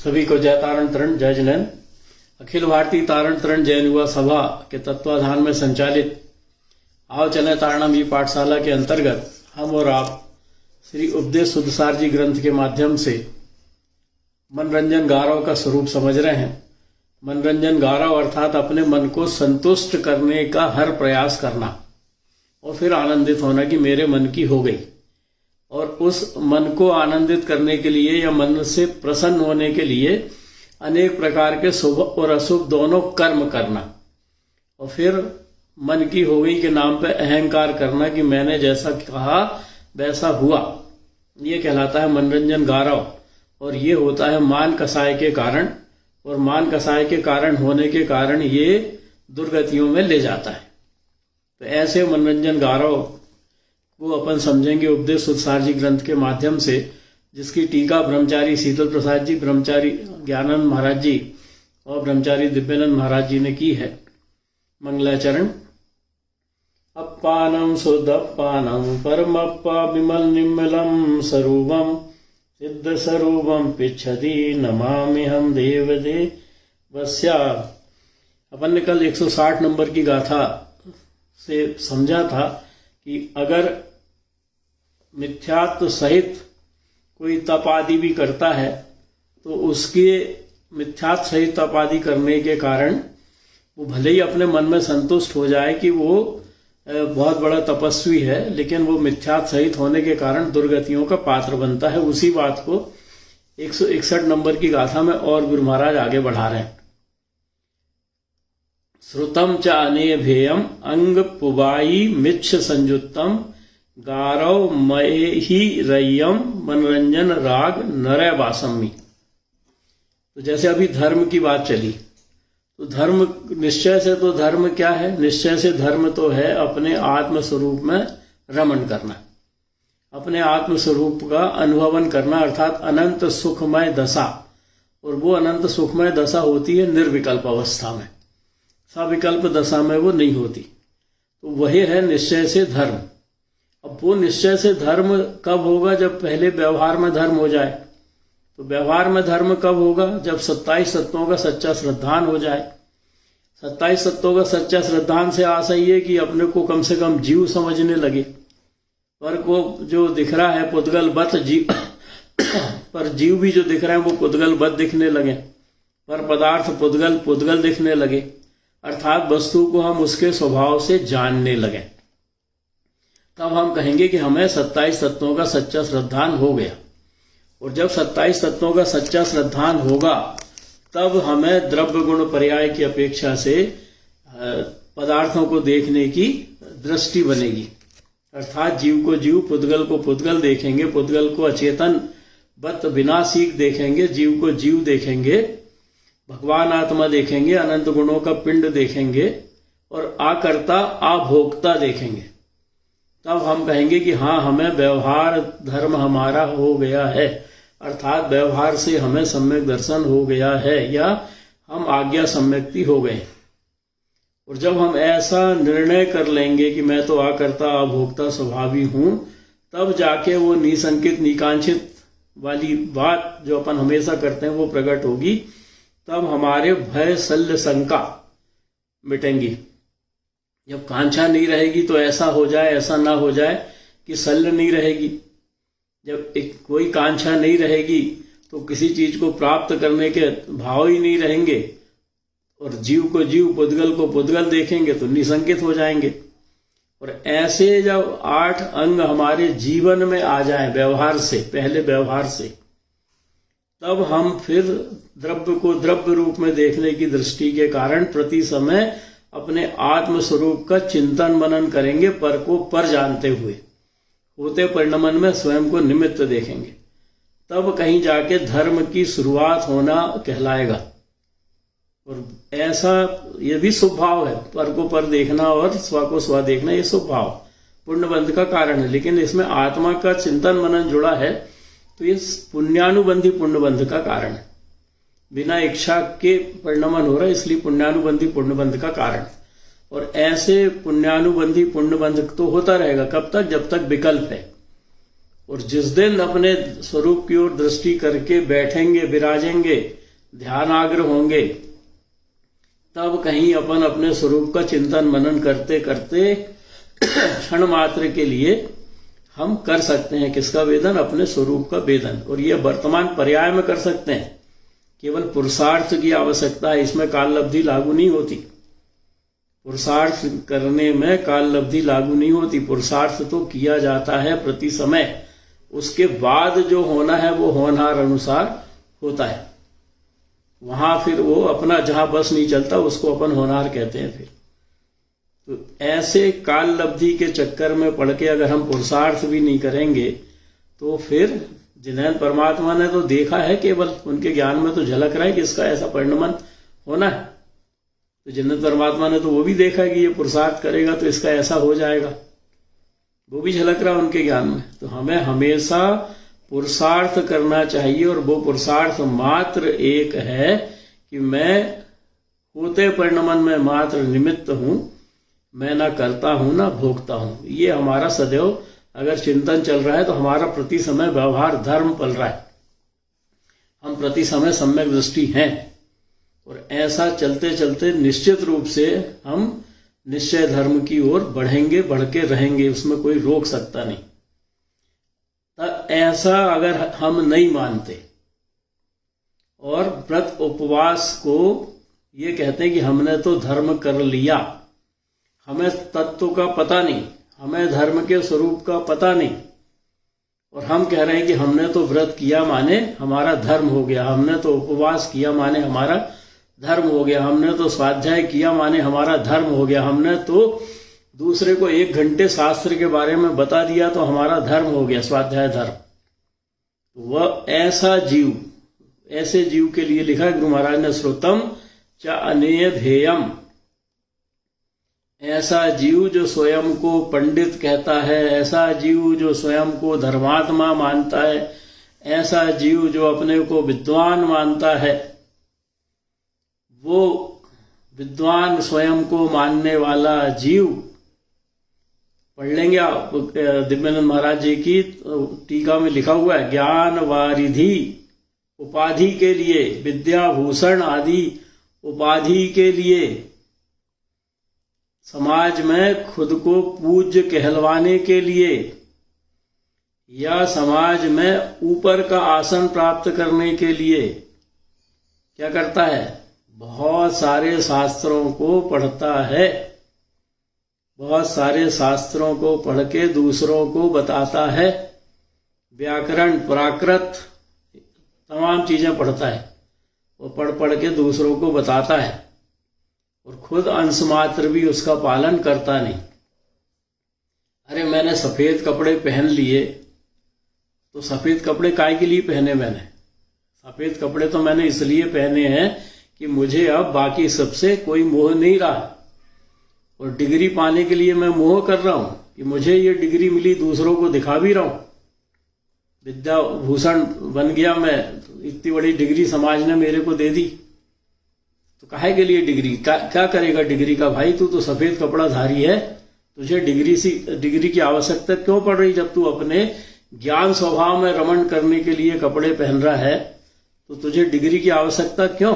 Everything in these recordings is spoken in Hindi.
सभी को जय तारण तरण जय जिनेन्द्र। अखिल भारतीय तारण तरण जैन युवा सभा के तत्वाधान में संचालित आओ चले तारणम ई पाठशाला के अंतर्गत हम और आप श्री उपदेश सुधसार जी ग्रंथ के माध्यम से मनोरंजन गारव का स्वरूप समझ रहे हैं। मनोरंजन गारव अर्थात अपने मन को संतुष्ट करने का हर प्रयास करना और फिर आनंदित होना कि मेरे मन की हो गई, और उस मन को आनंदित करने के लिए या मन से प्रसन्न होने के लिए अनेक प्रकार के शुभ और अशुभ दोनों कर्म करना, और फिर मन की हो गई के नाम पे अहंकार करना कि मैंने जैसा कहा वैसा हुआ। ये कहलाता है मनोरंजन गारव, और ये होता है मान कसाय के कारण, और मान कसाय के कारण होने के कारण ये दुर्गतियों में ले जाता है। तो ऐसे मनोरंजन गारव को अपन समझेंगे उपदेश सुधसार जी ग्रंथ के माध्यम से, जिसकी टीका ब्रह्मचारी शीतल प्रसाद जी, ब्रह्मचारी ज्ञानंद महाराज जी और ब्रह्मचारी दिव्यानंद महाराज जी ने की है। मंगलाचरण। अप्पानम शुद्धप्पानम परमप्पा विमल निम्मलम स्वरूपम सिद्ध स्वरूपम पिच्छति नमामि हम देवदेवस्या। अपन ने कल 160 नंबर की गाथा से समझा था कि अगर मिथ्यात्व सहित कोई तप आदि भी करता है तो उसके मिथ्यात्व सहित तप आदि करने के कारण वो भले ही अपने मन में संतुष्ट हो जाए कि वो बहुत बड़ा तपस्वी है, लेकिन वो मिथ्यात्व सहित होने के कारण दुर्गतियों का पात्र बनता है। उसी बात को 161 नंबर की गाथा में और गुरु महाराज आगे बढ़ा रहे हैं। श्रुतम च अनेभेयम अंग पुबाई मिच्छ संयुक्तम गारव मही रय्यम मनोरंजन राग नरय वासमी। तो जैसे अभी धर्म की बात चली, तो धर्म निश्चय से तो धर्म क्या है? निश्चय से धर्म तो है अपने आत्म स्वरूप में रमण करना, अपने आत्म स्वरूप का अनुभवन करना, अर्थात अनंत सुखमय दशा। और वो अनंत सुखमय दशा होती है निर्विकल्प अवस्था में, सविकल्प दशा में वो नहीं होती। तो वही है निश्चय से धर्म। अब वो निश्चय से धर्म कब होगा? जब पहले व्यवहार में धर्म हो जाए। तो व्यवहार में धर्म कब होगा? जब 27 तत्वों का सच्चा श्रद्धान हो जाए। 27 तत्वों का सच्चा श्रद्धान से आशा ये कि अपने को कम से कम जीव समझने लगे। पर को जो दिख रहा है पुद्गल बत जीव पर जीव भी जो दिख रहे हैं वो पुद्गल बत दिखने लगे, पर पदार्थ पुद्गल पुद्गल दिखने लगे, अर्थात वस्तु को हम उसके स्वभाव से जानने लगे। तब हम कहेंगे कि हमें 27 तत्वों का सच्चा श्रद्धान हो गया। और जब 27 तत्वों का सच्चा श्रद्धान होगा तब हमें द्रव्य गुण पर्याय की अपेक्षा से पदार्थों को देखने की दृष्टि बनेगी, अर्थात जीव को जीव, पुद्गल को पुद्गल देखेंगे, पुद्गल को अचेतन बत विनाशिक देखेंगे, जीव को जीव देखेंगे, भगवान आत्मा देखेंगे, अनंत गुणों का पिंड देखेंगे और आकर्ता आभोक्ता देखेंगे। तब हम कहेंगे कि हाँ, हमें व्यवहार धर्म हमारा हो गया है, अर्थात व्यवहार से हमें सम्यक दर्शन हो गया है, या हम आज्ञा सम्यक्ति हो गए। और जब हम ऐसा निर्णय कर लेंगे कि मैं तो आकर्ता अभोक्ता स्वभावी हूं, तब जाके वो निसंकित निकांक्षित वाली बात जो अपन हमेशा करते हैं वो प्रकट होगी। तब हमारे भय शल्य शंका मिटेंगी। जब कांक्षा नहीं रहेगी तो ऐसा हो जाए ऐसा ना हो जाए कि शल्य नहीं रहेगी। जब कोई कांक्षा नहीं रहेगी तो किसी चीज को प्राप्त करने के भाव ही नहीं रहेंगे, और जीव को जीव, पुद्गल को पुद्गल देखेंगे तो निसंकित हो जाएंगे। और ऐसे जब 8 अंग हमारे जीवन में आ जाए व्यवहार से, पहले व्यवहार से, तब हम फिर द्रव्य को द्रव्य रूप में देखने की दृष्टि के कारण प्रति समय अपने आत्म स्वरूप का चिंतन मनन करेंगे, पर को पर जानते हुए, होते परिणमन में स्वयं को निमित्त देखेंगे। तब कहीं जाके धर्म की शुरुआत होना कहलाएगा। और ऐसा ये भी शुभ भाव है, पर को पर देखना और स्व को स्व देखना, ये शुभ भाव पुण्यबंध का कारण है। लेकिन इसमें आत्मा का चिंतन मनन जुड़ा है तो ये पुण्यानुबंधी पुण्यबंध का कारण है। बिना इच्छा के परिणमन हो रहा है, इसलिए पुण्यानुबंधी पुण्यबंध का कारण। और ऐसे पुण्यानुबंधी पुण्यबंध तो होता रहेगा कब तक? जब तक विकल्प है। और जिस दिन अपने स्वरूप की ओर दृष्टि करके बैठेंगे, विराजेंगे, ध्यानाग्र होंगे, तब कहीं अपन अपने स्वरूप का चिंतन मनन करते करते क्षण मात्र के लिए हम कर सकते हैं किसका वेदन? अपने स्वरूप का वेदन। और ये वर्तमान पर्याय में कर सकते हैं, केवल पुरुषार्थ की आवश्यकता है, इसमें काल लब्धि लागू नहीं होती। पुरुषार्थ करने में काल लब्धि लागू नहीं होती। पुरुषार्थ तो किया जाता है प्रति समय, उसके बाद जो होना है वो होनहार अनुसार होता है। वहां फिर वो अपना जहां बस नहीं चलता उसको अपन होनहार कहते हैं। फिर तो ऐसे काल लब्धि के चक्कर में पड़ के अगर हम पुरुषार्थ भी नहीं करेंगे तो फिर जिन्हें परमात्मा ने तो देखा है, केवल उनके ज्ञान में तो झलक रहा है कि इसका ऐसा परिणमन होना है। तो जिन्हें परमात्मा ने तो वो भी देखा है कि ये पुरुषार्थ करेगा तो इसका ऐसा हो जाएगा, वो भी झलक रहा है उनके ज्ञान में। तो हमें हमेशा पुरुषार्थ करना चाहिए, और वो पुरुषार्थ मात्र एक है कि मैं होते परिणमन में मात्र निमित्त हूं, मैं ना करता हूं ना भोगता हूं। ये हमारा सदैव अगर चिंतन चल रहा है तो हमारा प्रति समय व्यवहार धर्म पल रहा है, हम प्रति समय सम्यक दृष्टि हैं। और ऐसा चलते चलते निश्चित रूप से हम निश्चय धर्म की ओर बढ़ेंगे, बढ़ के रहेंगे, उसमें कोई रोक सकता नहीं। ऐसा अगर हम नहीं मानते और व्रत उपवास को ये कहते हैं कि हमने तो धर्म कर लिया, हमें तत्व का पता नहीं, हमें धर्म के स्वरूप का पता नहीं, और हम कह रहे हैं कि हमने तो व्रत किया माने हमारा धर्म हो गया, हमने तो उपवास किया माने हमारा धर्म हो गया, हमने तो स्वाध्याय किया माने हमारा धर्म हो गया, हमने तो दूसरे को 1 घंटे शास्त्र के बारे में बता दिया तो हमारा धर्म हो गया, स्वाध्याय धर्म। वह ऐसा जीव, ऐसे जीव के लिए लिखा है गुरु महाराज ने, श्रुतम च अनेय ध्येयम। ऐसा जीव जो स्वयं को पंडित कहता है, ऐसा जीव जो स्वयं को धर्मात्मा मानता है, ऐसा जीव जो अपने को विद्वान मानता है, वो विद्वान स्वयं को मानने वाला जीव, पढ़ लेंगे आप दिव्यानंद महाराज जी की टीका में लिखा हुआ है, ज्ञान वारिधि उपाधि के लिए, विद्याभूषण आदि उपाधि के लिए, समाज में खुद को पूज्य कहलवाने के लिए, या समाज में ऊपर का आसन प्राप्त करने के लिए क्या करता है? बहुत सारे शास्त्रों को पढ़ता है, बहुत सारे शास्त्रों को पढ़ के दूसरों को बताता है, व्याकरण, प्राकृत तमाम चीजें पढ़ता है, वो पढ़ के दूसरों को बताता है, और खुद अंश मात्र भी उसका पालन करता नहीं। अरे मैंने सफेद कपड़े पहन लिए, तो सफेद कपड़े काहे के लिए पहने? मैंने सफेद कपड़े तो मैंने इसलिए पहने हैं कि मुझे अब बाकी सबसे कोई मोह नहीं रहा, और डिग्री पाने के लिए मैं मोह कर रहा हूं कि मुझे ये डिग्री मिली, दूसरों को दिखा भी रहा हूं, विद्या भूषण बन गया मैं, इतनी बड़ी डिग्री समाज ने मेरे को दे दी। तो काहे के लिए डिग्री? क्या करेगा डिग्री का? भाई तू तो सफेद कपड़ा धारी है, तुझे डिग्री की आवश्यकता क्यों पड़ रही? जब तू अपने ज्ञान स्वभाव में रमण करने के लिए कपड़े पहन रहा है तो तुझे डिग्री की आवश्यकता क्यों?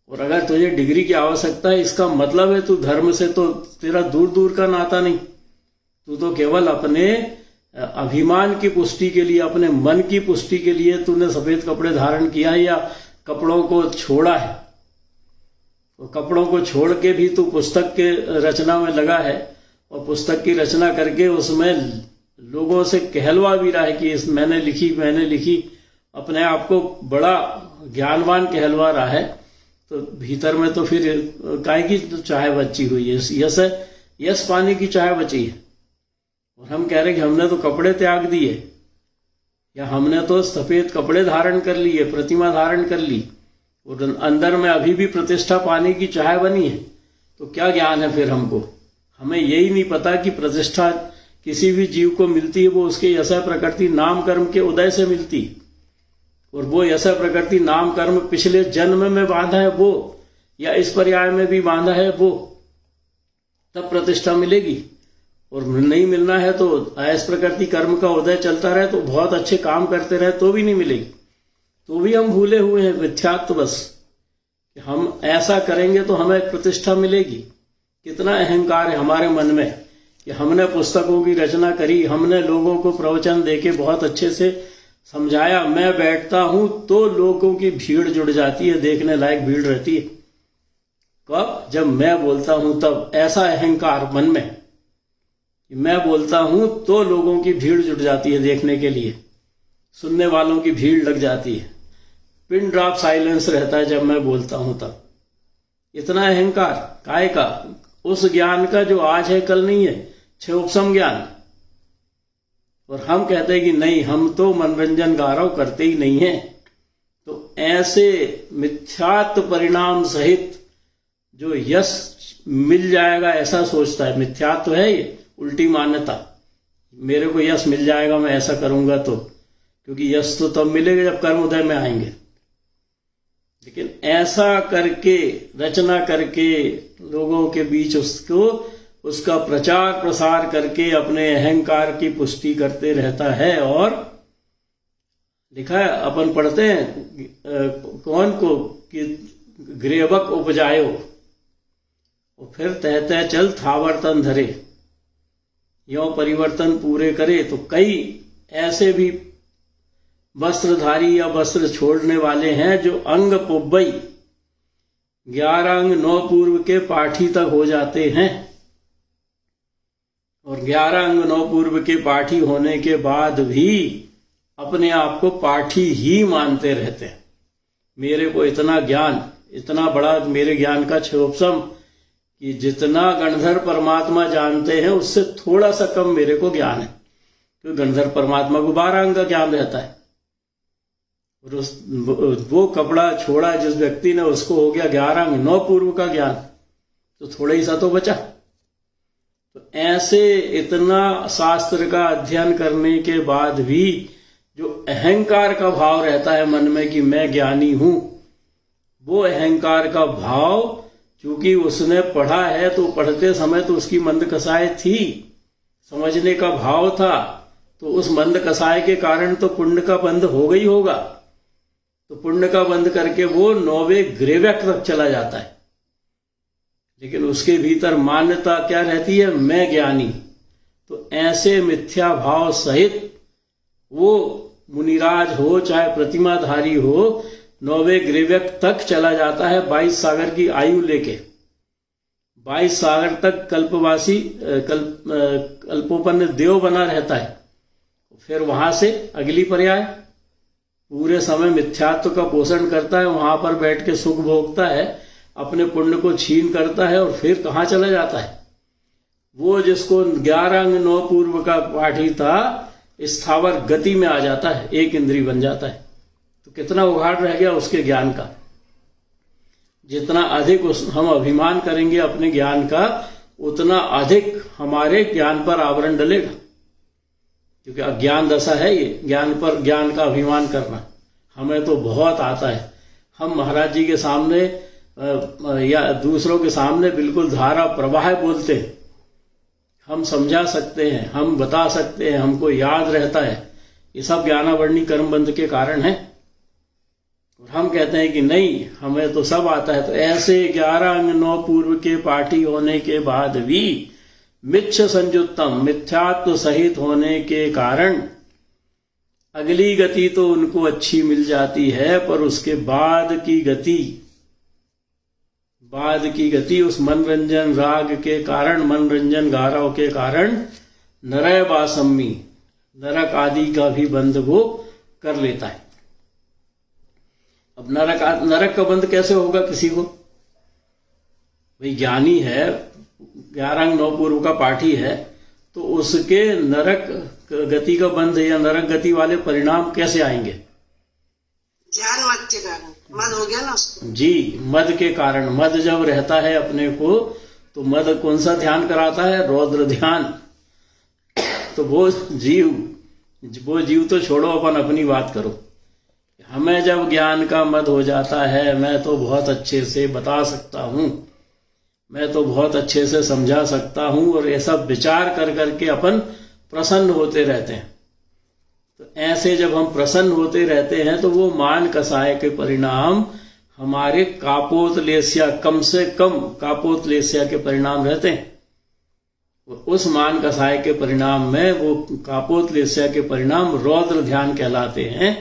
और अगर तुझे डिग्री की आवश्यकता है, इसका मतलब है तू धर्म से तो तेरा दूर दूर का नाता नहीं, तू तो केवल अपने अभिमान की पुष्टि के लिए, अपने मन की पुष्टि के लिए तूने सफेद कपड़े धारण किया है या कपड़ों को छोड़ा है। तो कपड़ों को छोड़ के भी तू पुस्तक के रचना में लगा है, और पुस्तक की रचना करके उसमें लोगों से कहलवा भी रहा है कि इस मैंने लिखी, अपने आप को बड़ा ज्ञानवान कहलवा रहा है। तो भीतर में तो फिर काय की चाह बची हुई है, यश पाने की चाह बची है। और हम कह रहे कि हमने तो कपड़े त्याग दिए, या हमने तो सफेद कपड़े धारण कर लिए, प्रतिमा धारण कर ली, और अंदर में अभी भी प्रतिष्ठा पाने की चाह बनी है। तो क्या ज्ञान है फिर हमको? हमें यही नहीं पता कि प्रतिष्ठा किसी भी जीव को मिलती है वो उसके यश प्रकृति नाम कर्म के उदय से मिलती, और वो यश प्रकृति नाम कर्म पिछले जन्म में बांधा है वो, या इस पर्याय में भी बांधा है वो, तब प्रतिष्ठा मिलेगी। और नहीं मिलना है तो ऐस प्रकृति कर्म का उदय चलता रहे, तो बहुत अच्छे काम करते रहे तो भी नहीं मिलेगी, तो भी हम भूले हुए हैं मिथ्यात्व बस। हम ऐसा करेंगे तो हमें प्रतिष्ठा मिलेगी। कितना अहंकार है हमारे मन में कि हमने पुस्तकों की रचना करी, हमने लोगों को प्रवचन देके बहुत अच्छे से समझाया, मैं बैठता हूं तो लोगों की भीड़ जुड़ जाती है, देखने लायक भीड़ रहती है। कब? जब मैं बोलता हूं तब। ऐसा अहंकार मन में कि मैं बोलता हूं तो लोगों की भीड़ जुट जाती है देखने के लिए, सुनने वालों की भीड़ लग जाती है, पिन ड्रॉप साइलेंस रहता है जब मैं बोलता हूं तब। इतना अहंकार काय का? उस ज्ञान का जो आज है कल नहीं है, क्षयोपशम ज्ञान। और हम कहते हैं कि नहीं, हम तो मनोरंजन गारव करते ही नहीं है। तो ऐसे मिथ्यात्व परिणाम सहित जो यश मिल जाएगा ऐसा सोचता है, मिथ्यात्व है ये, उल्टी मान्यता। मेरे को यश मिल जाएगा मैं ऐसा करूंगा तो, क्योंकि यश तो तब मिलेगा जब कर्म उदय में आएंगे। लेकिन ऐसा करके, रचना करके लोगों के बीच उसका प्रचार प्रसार करके अपने अहंकार की पुष्टि करते रहता है। और लिखा है, अपन पढ़ते हैं कौन को कि ग्रेवक उपजायो, और फिर तह चल थावर धरे, यो परिवर्तन पूरे करे। तो कई ऐसे भी वस्त्रधारी या वस्त्र छोड़ने वाले हैं जो अंग पुब्बई 11 अंग 9 पूर्व के पाठी तक हो जाते हैं, और 11 अंग 9 पूर्व के पाठी होने के बाद भी अपने आप को पाठी ही मानते रहते हैं। मेरे को इतना ज्ञान, इतना बड़ा मेरे ज्ञान का क्षयोपशम कि जितना गणधर परमात्मा जानते हैं उससे थोड़ा सा कम मेरे को ज्ञान है, क्योंकि गणधर परमात्मा को 12 अंग का ज्ञान रहता है। और वो कपड़ा छोड़ा जिस व्यक्ति ने, उसको हो गया 11 अंग 9 पूर्व का ज्ञान, तो थोड़ा ही सा तो बचा। तो ऐसे इतना शास्त्र का अध्ययन करने के बाद भी जो अहंकार का भाव रहता है मन में कि मैं ज्ञानी हूं, वो अहंकार का भाव, क्योंकि उसने पढ़ा है तो पढ़ते समय तो उसकी मंद कसाय थी, समझने का भाव था, तो उस मंद कसाय के कारण तो पुण्य का बंध हो गई होगा। तो पुण्य का बंध करके वो 9वें ग्रेवक तक चला जाता है। लेकिन उसके भीतर मान्यता क्या रहती है? मैं ज्ञानी। तो ऐसे मिथ्या भाव सहित वो मुनिराज हो चाहे प्रतिमाधारी हो, 9वें ग्रेवक तक चला जाता है 22 सागर की आयु लेके। 22 सागर तक कल्पवासी कल्पोपन्न देव बना रहता है। फिर वहां से अगली पर्याय पूरे समय मिथ्यात्व का पोषण करता है, वहां पर बैठ के सुख भोगता है, अपने पुण्य को छीन करता है, और फिर कहां चला जाता है? वो जिसको 11 अंग 9 पूर्व का पाठी था, स्थावर गति में आ जाता है, एक इंद्री बन जाता है। तो कितना उघाड़ रह गया उसके ज्ञान का। जितना अधिक हम अभिमान करेंगे अपने ज्ञान का, उतना अधिक हमारे ज्ञान पर आवरण डलेगा, क्योंकि अज्ञान दशा है ये, ज्ञान पर ज्ञान का अभिमान करना। हमें तो बहुत आता है, हम महाराज जी के सामने या दूसरों के सामने बिल्कुल धारा प्रवाह बोलते हैं, हम समझा सकते हैं, हम बता सकते हैं, हमको याद रहता है। ये सब ज्ञानावरणी कर्मबंध के कारण है। और हम कहते हैं कि नहीं, हमें तो सब आता है। तो ऐसे 11 अंग 9 पूर्व के पाठी होने के बाद भी मिच्छ संयुक्तम, मिथ्यात्व सहित होने के कारण अगली गति तो उनको अच्छी मिल जाती है, पर उसके बाद की गति उस मनोरंजन राग के कारण, मनोरंजन गारव के कारण नरय बासम्मी, नरक आदि का भी बंध वो कर लेता है। अब नरक का बंध कैसे होगा किसी को? भाई ज्ञानी है, 11 अंग 9 पूर्व का पाठी है, तो उसके नरक गति का बंध या नरक गति वाले परिणाम कैसे आएंगे? ज्ञान मद के कारण, मद हो गया ना उसको। जी, मद के कारण। मद जब रहता है अपने को, तो मद कौन सा ध्यान कराता है? रौद्र ध्यान। तो वो जीव तो छोड़ो, अपन अपनी बात करो। हमें जब ज्ञान का मद हो जाता है, मैं तो बहुत अच्छे से बता सकता हूं, मैं तो बहुत अच्छे से समझा सकता हूं, और ऐसा विचार कर करके अपन प्रसन्न होते रहते हैं। तो ऐसे जब हम प्रसन्न होते रहते हैं तो वो मान कसाय के परिणाम हमारे कापोतलेस्या, कम से कम कापोतलेस्या के परिणाम रहते हैं। उस मान कसाय के परिणाम में वो कापोतलेस्या के परिणाम रौद्र ध्यान कहलाते हैं,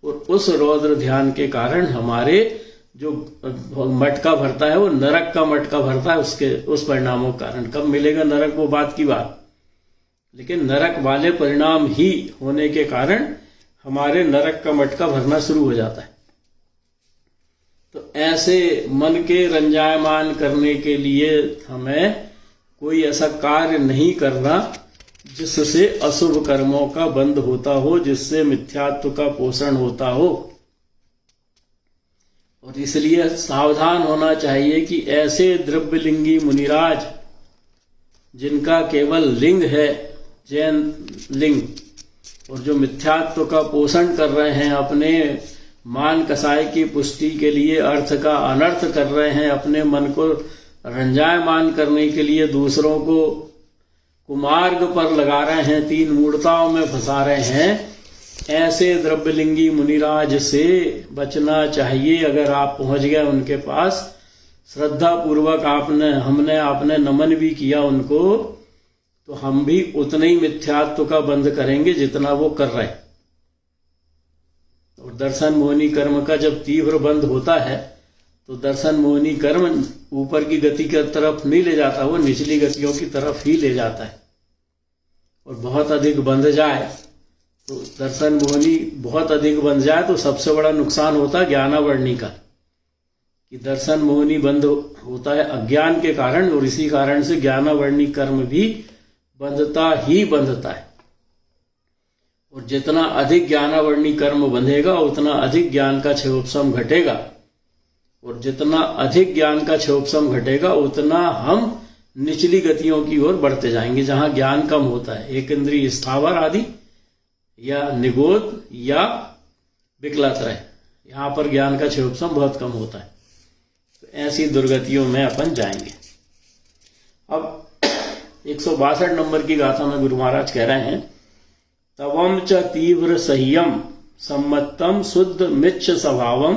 और उस रौद्र ध्यान के कारण हमारे जो मटका भरता है वो नरक का मटका भरता है, उसके उस परिणामों के कारण। कब मिलेगा नरक वो बात की बात, लेकिन नरक वाले परिणाम ही होने के कारण हमारे नरक का मटका भरना शुरू हो जाता है। तो ऐसे मन के रंजायमान करने के लिए हमें कोई ऐसा कार्य नहीं करना जिससे अशुभ कर्मों का बंध होता हो, जिससे मिथ्यात्व का पोषण होता हो। और इसलिए सावधान होना चाहिए कि ऐसे द्रव्यलिंगी मुनिराज जिनका केवल लिंग है जैन लिंग, और जो मिथ्यात्व का पोषण कर रहे हैं, अपने मान कसाय की पुष्टि के लिए अर्थ का अनर्थ कर रहे हैं, अपने मन को रंजायमान करने के लिए दूसरों को कुमार्ग पर लगा रहे हैं, तीन मूर्ताओं में फंसा रहे हैं, ऐसे द्रव्यलिंगी मुनिराज से बचना चाहिए। अगर आप पहुंच गए उनके पास, श्रद्धा पूर्वक हमने आपने नमन भी किया उनको, तो हम भी उतने ही मिथ्यात्व का बंध करेंगे जितना वो कर रहे हैं। और दर्शन मोहिनी कर्म का जब तीव्र बंध होता है तो दर्शन मोहिनी कर्म ऊपर की गति की तरफ नहीं ले जाता, वो निचली गतियों की तरफ ही ले जाता है। और बहुत अधिक बंध जाए तो दर्शन मोहिनी बहुत अधिक बंध जाए तो सबसे बड़ा नुकसान होता है ज्ञानावरणी का, कि दर्शन मोहिनी बंद होता है अज्ञान के कारण, और इसी कारण से ज्ञानावरणी कर्म भी बंधता ही बंधता है। और जितना अधिक ज्ञानावरणी कर्म बंधेगा उतना अधिक ज्ञान का क्षयोपशम घटेगा, और जितना अधिक ज्ञान का क्षयोपशम घटेगा उतना हम निचली गतियों की ओर बढ़ते जाएंगे, जहां ज्ञान कम होता है, एक इंद्रिय स्थावर आदि या निगोद या विकलत्रय, यहां पर ज्ञान का क्षयोपशम बहुत कम होता है। तो ऐसी दुर्गतियों में अपन जाएंगे। अब 162 नंबर की गाथा में गुरु महाराज कह रहे हैं, तवम च तीव्र संयम सम्मतम शुद्ध मिच्छ स्वभावम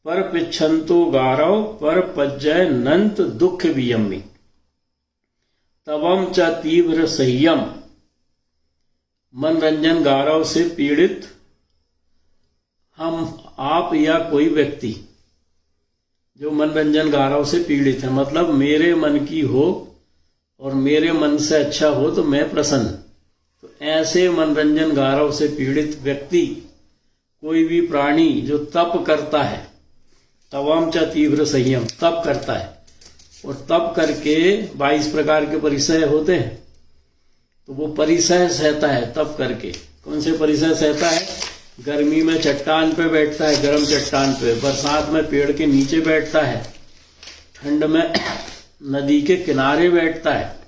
पर पिछंतो गारव पर पज्जय नंत दुख वियम्मी। तवम च तीव्र संयम, मनरंजन गारव से पीड़ित हम, आप या कोई व्यक्ति जो मनरंजन गारव से पीड़ित है, मतलब मेरे मन की हो और मेरे मन से अच्छा हो तो मैं प्रसन्न। तो ऐसे मनरंजन गारव से पीड़ित व्यक्ति, कोई भी प्राणी जो तप करता है, तवम च तीव्र संयम, तप करता है, और तप करके 22 प्रकार के परिसय होते हैं, तो वो परिसय सहता है तप करके। कौन से परिसय सहता है? गर्मी में चट्टान पे बैठता है, गर्म चट्टान पे, बरसात में पेड़ के नीचे बैठता है, ठंड में नदी के किनारे बैठता है,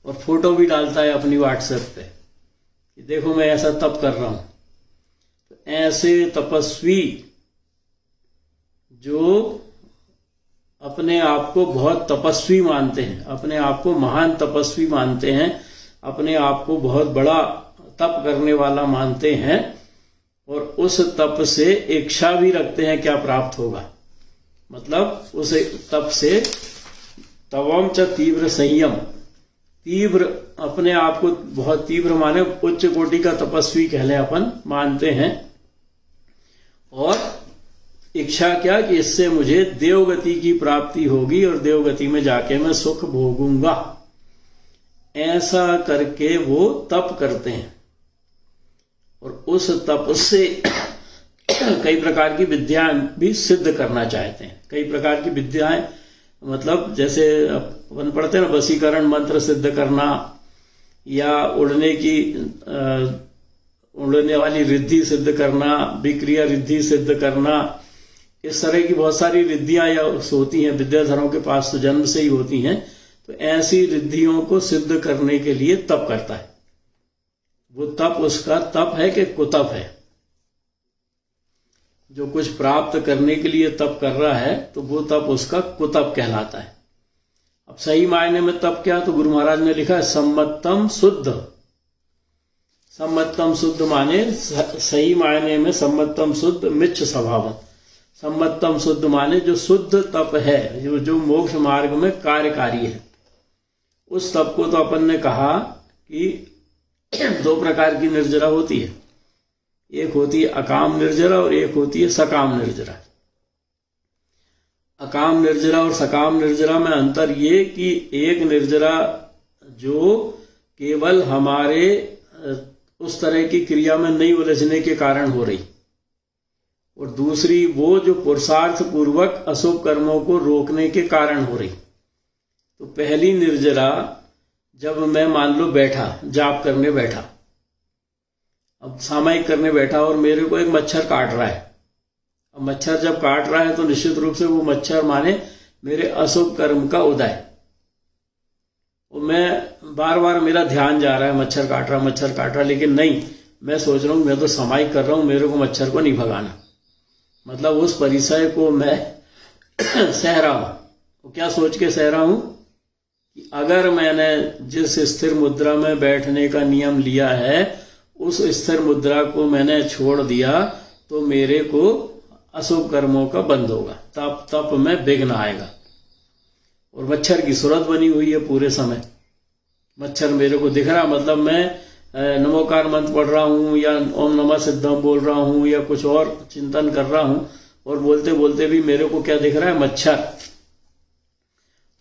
और फोटो भी डालता है अपनी व्हाट्सएप पे कि देखो मैं ऐसा तप कर रहा हूं। तो ऐसे तपस्वी जो अपने आप को बहुत तपस्वी मानते हैं, अपने आप को महान तपस्वी मानते हैं, अपने आप को बहुत बड़ा तप करने वाला मानते हैं, और उस तप से इच्छा भी रखते हैं क्या प्राप्त होगा, मतलब उस तप से तवम च तीव्र संयम, तीव्र अपने आप को बहुत तीव्र माने, उच्च कोटि का तपस्वी कह लें अपन, मानते हैं, और इच्छा क्या कि इससे मुझे देवगति की प्राप्ति होगी और देवगति में जाके मैं सुख भोगूंगा, ऐसा करके वो तप करते हैं। और उस तप से कई प्रकार की विद्याएं भी सिद्ध करना चाहते हैं। कई प्रकार की विद्याएं मतलब जैसे अपन पढ़ते हैं ना, वशीकरण मंत्र सिद्ध करना, या उड़ने वाली रिद्धि सिद्ध करना, विक्रिया रिद्धि सिद्ध करना, इस तरह की बहुत सारी रिद्धियां या होती हैं, विद्याधरों के पास तो जन्म से ही होती हैं। तो ऐसी रिद्धियों को सिद्ध करने के लिए तप करता है। वो तप उसका तप है कि कुतप है। जो कुछ प्राप्त करने के लिए तप कर रहा है तो वो तप उसका कुतप कहलाता है। अब सही मायने में तप क्या, तो गुरु महाराज ने लिखा है सम्मतम शुद्ध। सम्मतम शुद्ध माने सही मायने में सम्मतम शुद्ध मिच्छ स्वभावम। सम्मतम शुद्ध माने जो शुद्ध तप है, जो मोक्ष मार्ग में कार्यकारी है। उस तप को तो अपन ने कहा कि दो प्रकार की निर्जरा होती है, एक होती है अकाम निर्जरा और एक होती है सकाम निर्जरा। अकाम निर्जरा और सकाम निर्जरा में अंतर ये कि एक निर्जरा जो केवल हमारे उस तरह की क्रिया में नहीं उलझने के कारण हो रही, और दूसरी वो जो पुरुषार्थ पूर्वक अशुभ कर्मों को रोकने के कारण हो रही। तो पहली निर्जरा, जब मैं मान लो बैठा, जाप करने बैठा, अब सामायिक करने बैठा और मेरे को एक मच्छर काट रहा है। अब मच्छर जब काट रहा है तो निश्चित रूप से वो मच्छर माने मेरे अशुभ कर्म का उदय। और मैं बार बार मेरा ध्यान जा रहा है मच्छर काट रहा, लेकिन नहीं, मैं सोच रहा हूं मैं तो सामायिक कर रहा हूं, मेरे को मच्छर को नहीं भगाना। मतलब उस परिचय को मैं सह रहा हूं। तो क्या सोच के सह रहा हूं कि अगर मैंने जिस स्थिर मुद्रा में बैठने का नियम लिया है उस स्थिर मुद्रा को मैंने छोड़ दिया तो मेरे को अशुभ कर्मों का बंद होगा, तप में विघ्न आएगा। और मच्छर की सूरत बनी हुई है पूरे समय, मच्छर मेरे को दिख रहा, मतलब मैं नमोकार मंत्र पढ़ रहा हूं या ओम नमः सिद्धम बोल रहा हूं या कुछ और चिंतन कर रहा हूं, और बोलते बोलते भी मेरे को क्या दिख रहा है, मच्छर।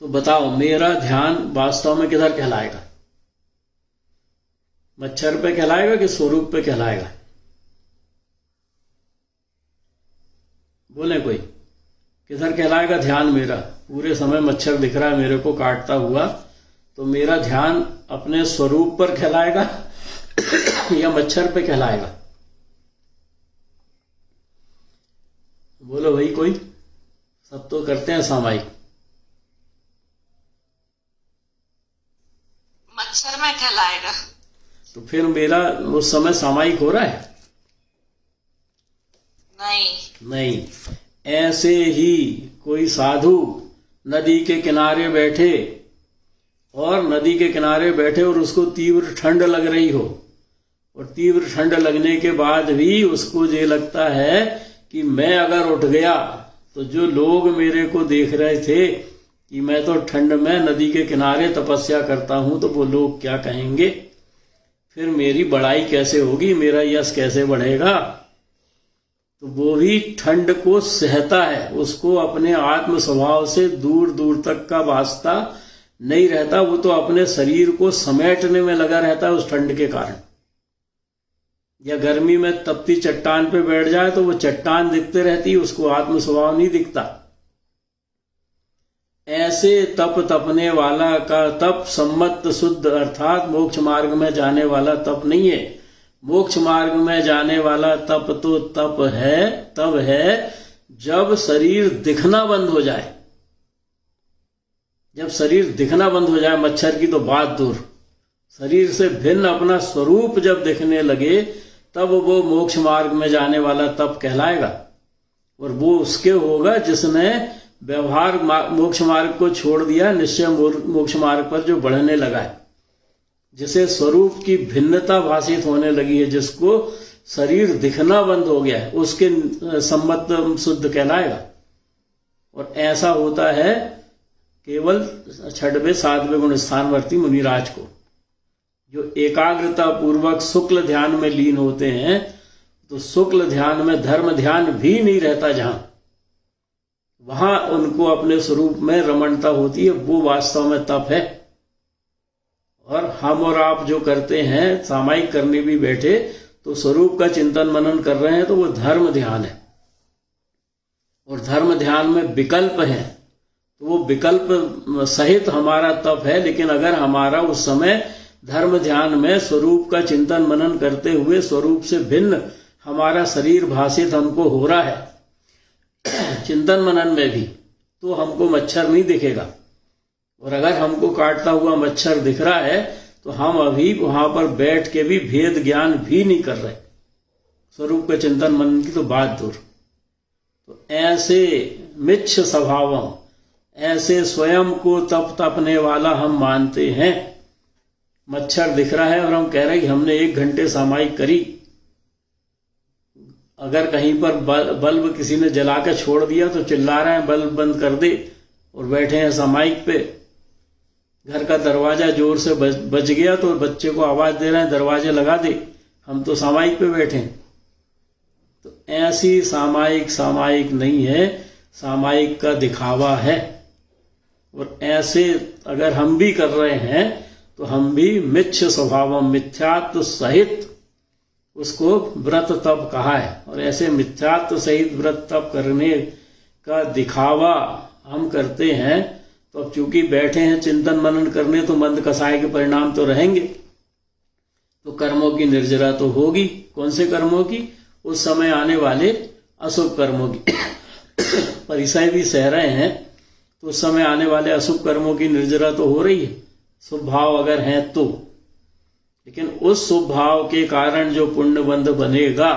तो बताओ मेरा ध्यान वास्तव में किधर कहलाएगा, मच्छर पे कहलाएगा कि स्वरूप पे कहलाएगा? बोले कोई, किधर कहलाएगा ध्यान मेरा? पूरे समय मच्छर दिख रहा है मेरे को काटता हुआ, तो मेरा ध्यान अपने स्वरूप पर कहलाएगा या मच्छर पे कहलाएगा? बोलो भाई कोई, सब तो करते हैं सामायिक। मच्छर में कहलाएगा। तो फिर मेरा उस समय सामायिक हो रहा है? नहीं। ऐसे ही कोई साधु नदी के किनारे बैठे और उसको तीव्र ठंड लग रही हो, और तीव्र ठंड लगने के बाद भी उसको ये लगता है कि मैं अगर उठ गया तो जो लोग मेरे को देख रहे थे कि मैं तो ठंड में नदी के किनारे तपस्या करता हूं, तो वो लोग क्या कहेंगे, फिर मेरी बड़ाई कैसे होगी, मेरा यश कैसे बढ़ेगा? तो वो भी ठंड को सहता है, उसको अपने आत्म स्वभाव से दूर दूर तक का वास्ता नहीं रहता, वो तो अपने शरीर को समेटने में लगा रहता है उस ठंड के कारण। या गर्मी में तपती चट्टान पे बैठ जाए तो वो चट्टान दिखते रहती है, उसको आत्म स्वभाव नहीं दिखता। ऐसे तपने वाला का तप सम्मत शुद्ध अर्थात मोक्ष मार्ग में जाने वाला तप नहीं है। मोक्ष मार्ग में जाने वाला तप तो तब है जब शरीर दिखना बंद हो जाए। जब शरीर दिखना बंद हो जाए, मच्छर की तो बात दूर, शरीर से भिन्न अपना स्वरूप जब दिखने लगे, तब वो मोक्ष मार्ग में जाने वाला तप कहलाएगा। और वो उसके होगा जिसने व्यवहार मोक्ष मार्ग को छोड़ दिया, निश्चय मोक्ष मार्ग पर जो बढ़ने लगा है, जिसे स्वरूप की भिन्नता भाषित होने लगी है, जिसको शरीर दिखना बंद हो गया है, उसके सम्मत शुद्ध कहलाएगा। और ऐसा होता है केवल 6वें 7वें गुण स्थानवर्ती मुनिराज को, जो एकाग्रता पूर्वक शुक्ल ध्यान में लीन होते हैं। तो शुक्ल ध्यान में धर्म ध्यान भी नहीं रहता, जहां वहां उनको अपने स्वरूप में रमणता होती है, वो वास्तव में तप है। और हम और आप जो करते हैं, सामायिक करने भी बैठे तो स्वरूप का चिंतन मनन कर रहे हैं, तो वो धर्म ध्यान है। और धर्म ध्यान में विकल्प है, तो वो विकल्प सहित हमारा तप है। लेकिन अगर हमारा उस समय धर्म ध्यान में स्वरूप का चिंतन मनन करते हुए स्वरूप से भिन्न हमारा शरीर भाषित हमको हो रहा है चिंतन मनन में भी, तो हमको मच्छर नहीं दिखेगा। और अगर हमको काटता हुआ मच्छर दिख रहा है तो हम अभी वहां पर बैठ के भी भेद ज्ञान भी नहीं कर रहे, स्वरूप के चिंतन मनन की तो बात दूर। तो ऐसे मिच्छ स्वभावम, ऐसे स्वयं को तप तपने वाला हम मानते हैं। मच्छर दिख रहा है और हम कह रहे हैं कि हमने 1 घंटे सामायिक करी। अगर कहीं पर बल्ब किसी ने जला के छोड़ दिया तो चिल्ला रहे हैं बल्ब बंद कर दे, और बैठे हैं सामायिक पे। घर का दरवाजा जोर से बज गया तो बच्चे को आवाज दे रहे हैं दरवाजे लगा दे, हम तो सामायिक पे बैठे हैं। तो ऐसी सामायिक नहीं है, सामायिक का दिखावा है। और ऐसे अगर हम भी कर रहे हैं तो हम भी मिच्छ स्वभावम, मिथ्यात्व सहित उसको व्रत तप कहा है। और ऐसे मिथ्यात्व सहित व्रत तप करने का दिखावा हम करते हैं। तो अब चूंकि बैठे हैं चिंतन मनन करने, तो मंद कसाय के परिणाम तो रहेंगे। तो कर्मों की निर्जरा तो होगी। कौन से कर्मों की? उस समय आने वाले अशुभ कर्मों की। परिसय भी सह रहे हैं तो उस समय आने वाले अशुभ कर्मों की निर्जरा तो हो रही है, शुभ भाव अगर हैं तो। लेकिन उस शुभ भाव के कारण जो पुण्य बंध बनेगा,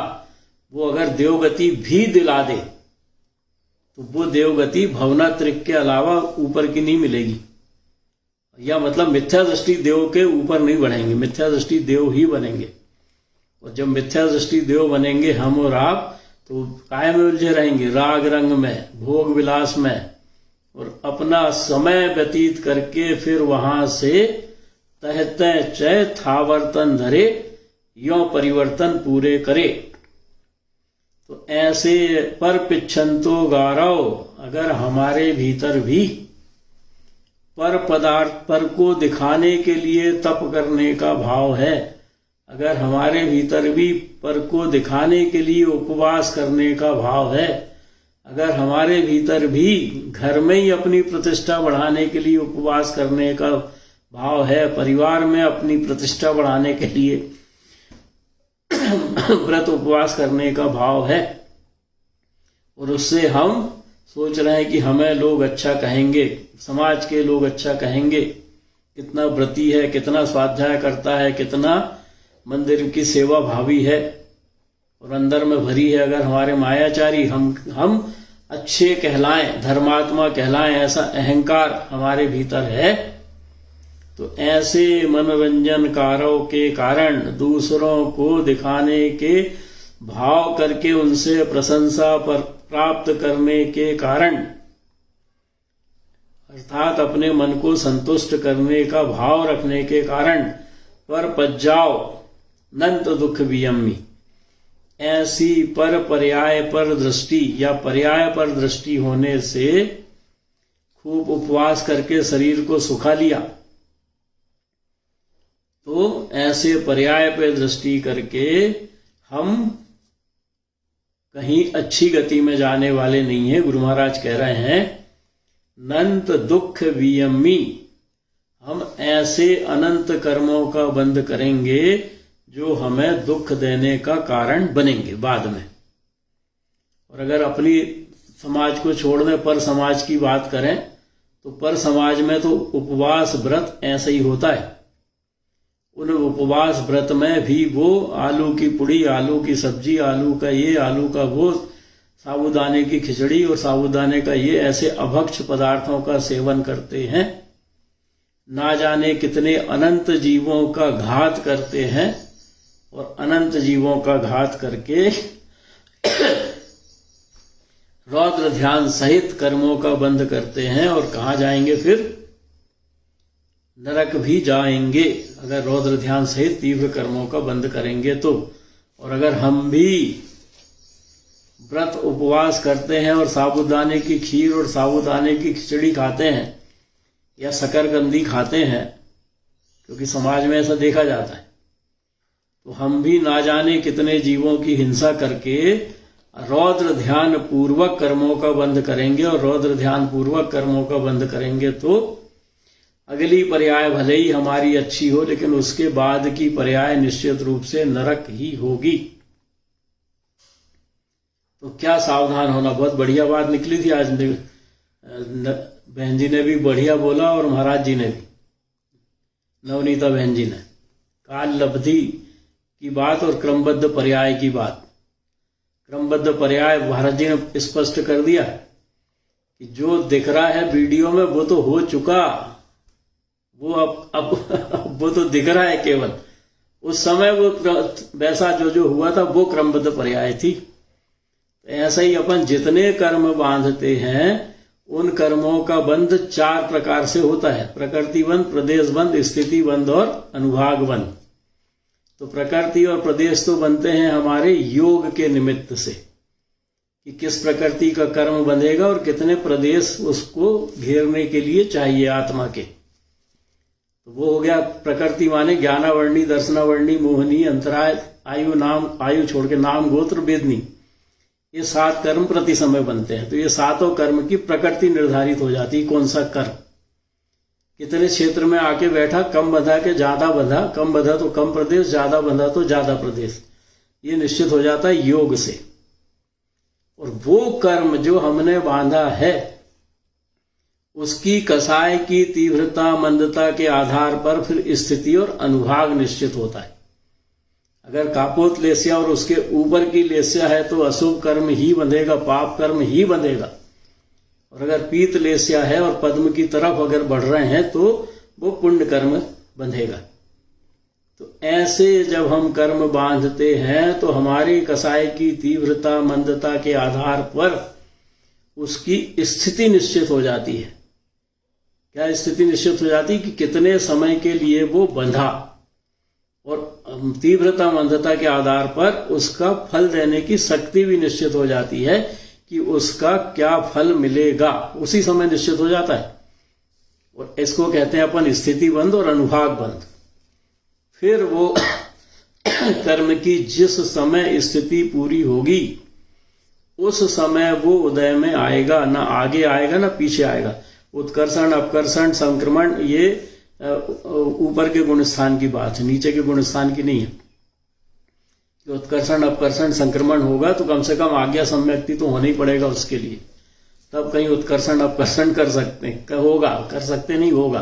वो अगर देवगति भी दिला दे तो वो देवगति भवनात्रिक के अलावा ऊपर की नहीं मिलेगी। या मतलब मिथ्या दृष्टि देव के ऊपर नहीं बढ़ेंगे, मिथ्या दृष्टि देव ही बनेंगे। और जब मिथ्या दृष्टि देव बनेंगे हम और आप, तो काय में उलझे रहेंगे, राग रंग में, भोग विलास में, और अपना समय व्यतीत करके फिर वहां से तहते चय थावर्तन धरे, यो परिवर्तन पूरे करे। तो ऐसे पर पिछंतो गारव, अगर हमारे भीतर भी पर पदार्थ पर को दिखाने के लिए तप करने का भाव है, अगर हमारे भीतर भी पर को दिखाने के लिए उपवास करने का भाव है, अगर हमारे भीतर भी घर में ही अपनी प्रतिष्ठा बढ़ाने के लिए उपवास करने का भाव है, परिवार में अपनी प्रतिष्ठा बढ़ाने के लिए व्रत उपवास करने का भाव है, और उससे हम सोच रहे हैं कि हमें लोग अच्छा कहेंगे, समाज के लोग अच्छा कहेंगे, कितना व्रती है, कितना स्वाध्याय करता है, कितना मंदिर की सेवा भावी है, और अंदर में भरी है अगर हमारे मायाचारी, हम अच्छे कहलाएं, धर्मात्मा कहलाएं, ऐसा अहंकार हमारे भीतर है, तो ऐसे मनोरंजनकारों के कारण, दूसरों को दिखाने के भाव करके उनसे प्रशंसा पर प्राप्त करने के कारण, अर्थात अपने मन को संतुष्ट करने का भाव रखने के कारण, पर पज्जाओ नंत दुख वियम्मी, ऐसी पर पर्याय पर दृष्टि या पर्याय पर दृष्टि होने से खूब उपवास करके शरीर को सुखा लिया, तो ऐसे पर्याय पर दृष्टि करके हम कहीं अच्छी गति में जाने वाले नहीं है। गुरु महाराज कह रहे हैं नंत दुख वियम्मी, हम ऐसे अनंत कर्मों का बंध करेंगे जो हमें दुख देने का कारण बनेंगे बाद में। और अगर अपनी समाज को छोड़ने पर समाज की बात करें तो पर समाज में तो उपवास व्रत ऐसा ही होता है। उन उपवास व्रत में भी वो आलू की पुड़ी, आलू की सब्जी, आलू का ये, आलू का वो, साबूदाने की खिचड़ी और साबूदाने का ये, ऐसे अभक्ष पदार्थों का सेवन करते हैं। ना जाने कितने अनंत जीवों का घात करते हैं, और अनंत जीवों का घात करके रौद्र ध्यान सहित कर्मों का बंध करते हैं। और कहाँ जाएंगे फिर? नरक भी जाएंगे अगर रौद्र ध्यान सहित तीव्र कर्मों का बंध करेंगे तो। और अगर हम भी व्रत उपवास करते हैं और साबूदाने की खीर और साबूदाने की खिचड़ी खाते हैं या शकरकंदी खाते हैं, क्योंकि समाज में ऐसा देखा जाता है, तो हम भी ना जाने कितने जीवों की हिंसा करके रौद्र ध्यान पूर्वक कर्मों का बंध करेंगे। और रौद्र ध्यान पूर्वक कर्मों का बंध करेंगे तो अगली पर्याय भले ही हमारी अच्छी हो, लेकिन उसके बाद की पर्याय निश्चित रूप से नरक ही होगी। तो क्या सावधान होना। बहुत बढ़िया बात निकली थी आज। बहन जी ने भी बढ़िया बोला और महाराज जी ने भी, नवनीता बहन जी ने, काल लब्धि की बात और क्रमबद्ध पर्याय की बात। क्रमबद्ध पर्याय महाराज जी ने स्पष्ट कर दिया कि जो दिख रहा है वीडियो में वो तो हो चुका, वो अब वो तो दिख रहा है केवल। उस समय वो वैसा जो हुआ था वो क्रमबद्ध पर्याय थी। ऐसा ही अपन जितने कर्म बांधते हैं उन कर्मों का बंध 4 प्रकार से होता है, प्रकृति बंध, प्रदेश बंध, स्थिति बंध और अनुभाग बंध। तो प्रकृति और प्रदेश तो बनते हैं हमारे योग के निमित्त से, कि किस प्रकृति का कर्म बंधेगा और कितने प्रदेश उसको घेरने के लिए चाहिए आत्मा के। तो वो हो गया प्रकृति माने ज्ञानावर्णी, दर्शनावर्णी, मोहनी, अंतराय, आयु छोड़ के नाम, गोत्र, वेदनी, ये 7 कर्म प्रति समय बनते हैं। तो ये 7 कर्म की प्रकृति निर्धारित हो जाती है, कौन सा कर्म कितने क्षेत्र में आके बैठा, कम बंधा के ज्यादा बंधा, कम बंधा तो कम प्रदेश, ज्यादा बंधा तो ज्यादा प्रदेश, ये निश्चित हो जाता है योग से। और वो कर्म जो हमने बांधा है उसकी कसाय की तीव्रता मंदता के आधार पर फिर स्थिति और अनुभाग निश्चित होता है। अगर कापोत लेस्या और उसके ऊपर की लेस्या है तो अशुभ कर्म ही बंधेगा, पाप कर्म ही बंधेगा। और अगर पीत लेस्या है और पद्म की तरफ अगर बढ़ रहे हैं तो वो पुण्य कर्म बंधेगा। तो ऐसे जब हम कर्म बांधते हैं तो हमारी कसाय की तीव्रता मंदता के आधार पर उसकी स्थिति निश्चित हो जाती है। क्या स्थिति निश्चित हो जाती है कि कितने समय के लिए वो बंधा, और तीव्रता मंदता के आधार पर उसका फल देने की शक्ति भी निश्चित हो जाती है कि उसका क्या फल मिलेगा, उसी समय निश्चित हो जाता है। और इसको कहते हैं अपन स्थिति बंध और अनुभाग बंध। फिर वो कर्म की जिस समय स्थिति पूरी होगी उस समय वो उदय में आएगा, ना आगे आएगा ना पीछे आएगा। उत्कर्षण, अपकर्षण, संक्रमण, ये ऊपर के गुण स्थान की बात है, नीचे के गुण स्थान की नहीं है। उत्कर्षण, अपकर्षण, संक्रमण होगा तो कम से कम आज्ञा सम्यक्ति तो होना ही पड़ेगा उसके लिए, तब कहीं उत्कर्षण अपकर्षण कर सकते हैं, होगा, कर सकते नहीं होगा।